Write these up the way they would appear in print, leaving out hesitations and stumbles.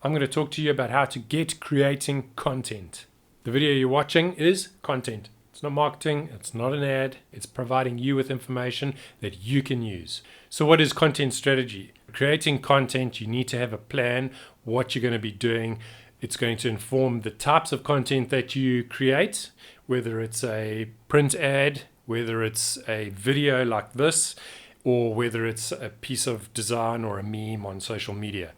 I'm going to talk to you about how to get creating content. The video you're watching is content. It's not marketing, it's not an ad, it's providing you with information that you can use. So what is content strategy? Creating content, you need to have a plan, what you're going to be doing. It's going to inform the types of content that you create, whether it's a print ad, whether it's a video like this, or whether it's a piece of design or a meme on social media.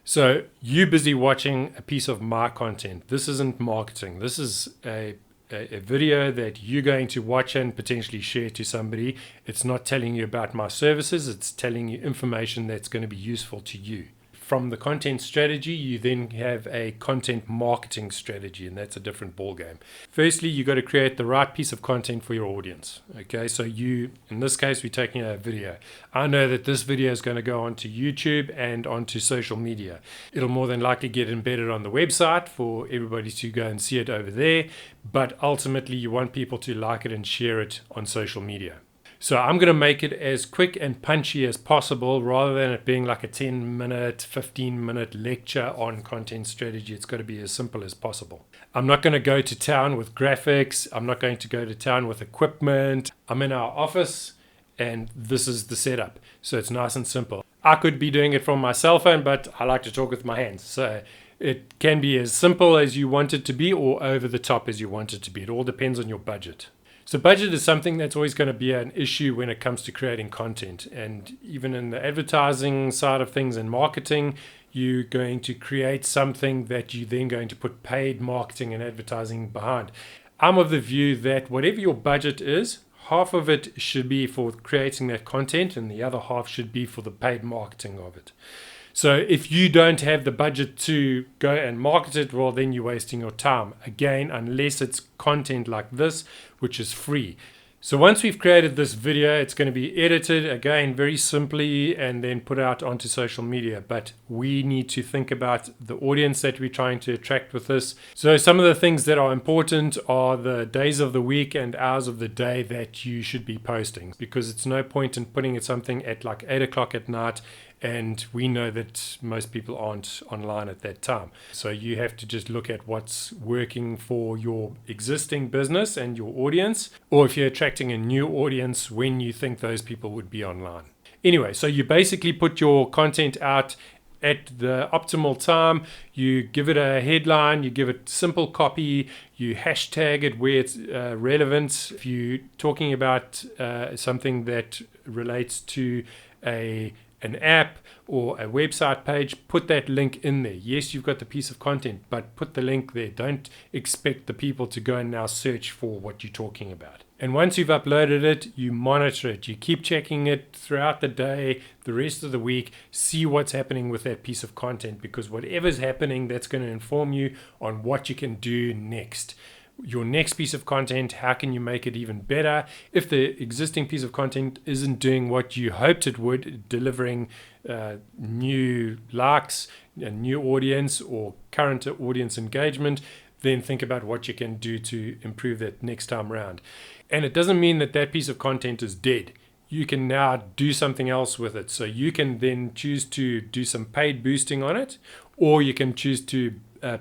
So you busy watching a piece of my content. This isn't marketing. This is a video that you're going to watch and potentially share to somebody. It's not telling you about my services. It's telling you information that's going to be useful to you. From the content strategy, you then have a content marketing strategy, and that's a different ballgame. Firstly, you got to create the right piece of content for your audience. Okay, so in this case, we're taking a video. I know that this video is going to go onto YouTube and onto social media. It'll more than likely get embedded on the website for everybody to go and see it over there, but ultimately you want people to like it and share it on social media. So I'm going to make it as quick and punchy as possible rather than it being like a 10-minute, 15-minute lecture on content strategy. It's got to be as simple as possible. I'm not going to go to town with graphics. I'm not going to go to town with equipment. I'm in our office and this is the setup. So it's nice and simple. I could be doing it from my cell phone, but I like to talk with my hands. So it can be as simple as you want it to be or over the top as you want it to be. It all depends on your budget. So budget is something that's always going to be an issue when it comes to creating content. And even in the advertising side of things and marketing, you're going to create something that you're then going to put paid marketing and advertising behind. I'm of the view that whatever your budget is, half of it should be for creating that content and the other half should be for the paid marketing of it. So if you don't have the budget to go and market it, well, then you're wasting your time. Again, unless it's content like this, which is free. So once we've created this video, it's going to be edited, again, very simply, and then put out onto social media. But we need to think about the audience that we're trying to attract with this. So some of the things that are important are the days of the week and hours of the day that you should be posting, because it's no point in putting something at like 8 o'clock at night, and we know that most people aren't online at that time. So you have to just look at what's working for your existing business and your audience, or if you're attracting a new audience, when you think those people would be online. Anyway, so you basically put your content out at the optimal time. You give it a headline, you give it simple copy, you hashtag it where it's relevant. If you're talking about something that relates to an app or a website page, put that link in there. Yes, you've got the piece of content, but put the link there. Don't expect the people to go and now search for what you're talking about. And once you've uploaded it, you monitor it. You keep checking it throughout the day, the rest of the week, see what's happening with that piece of content, because whatever's happening, that's going to inform you on what you can do next. Your next piece of content, how can you make it even better? If the existing piece of content isn't doing what you hoped it would, delivering new likes, a new audience, or current audience engagement, then think about what you can do to improve that next time around. And it doesn't mean that that piece of content is dead. You can now do something else with it. So you can then choose to do some paid boosting on it, or you can choose to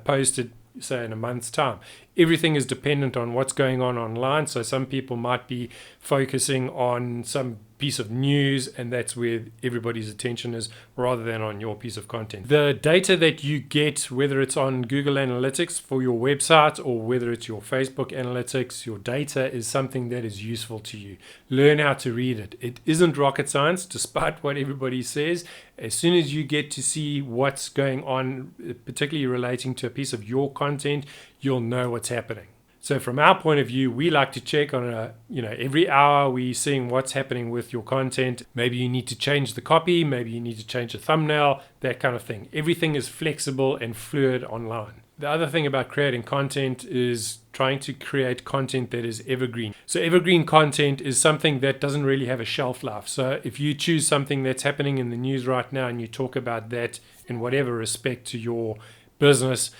post it, say, in a month's time. Everything is dependent on what's going on online. So some people might be focusing on some piece of news, and that's where everybody's attention is, rather than on your piece of content. The data that you get, whether it's on Google Analytics for your website or whether it's your Facebook Analytics, your data is something that is useful to you. Learn how to read it. It isn't rocket science, despite what everybody says. As soon as you get to see what's going on, particularly relating to a piece of your content, you'll know what's happening. So from our point of view, we like to check on every hour we're seeing what's happening with your content. Maybe you need to change the copy, maybe you need to change the thumbnail, that kind of thing. Everything is flexible and fluid online. The other thing about creating content is trying to create content that is evergreen. So evergreen content is something that doesn't really have a shelf life. So if you choose something that's happening in the news right now and you talk about that in whatever respect to your business,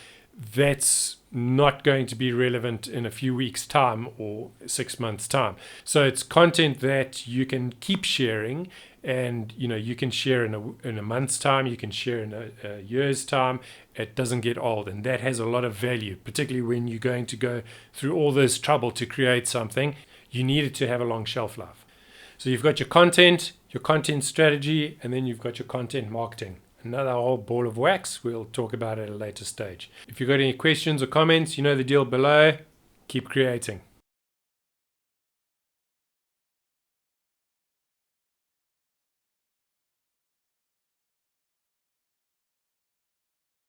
that's not going to be relevant in a few weeks' time or 6 months' time. So it's content that you can keep sharing and you can share in a month's time, you can share in a year's time. It doesn't get old, and that has a lot of value, particularly when you're going to go through all this trouble to create something. You need it to have a long shelf life. So you've got your content strategy, and then you've got your content marketing. Another whole ball of wax. We'll talk about it at a later stage. If you've got any questions or comments, you know the deal below. Keep creating.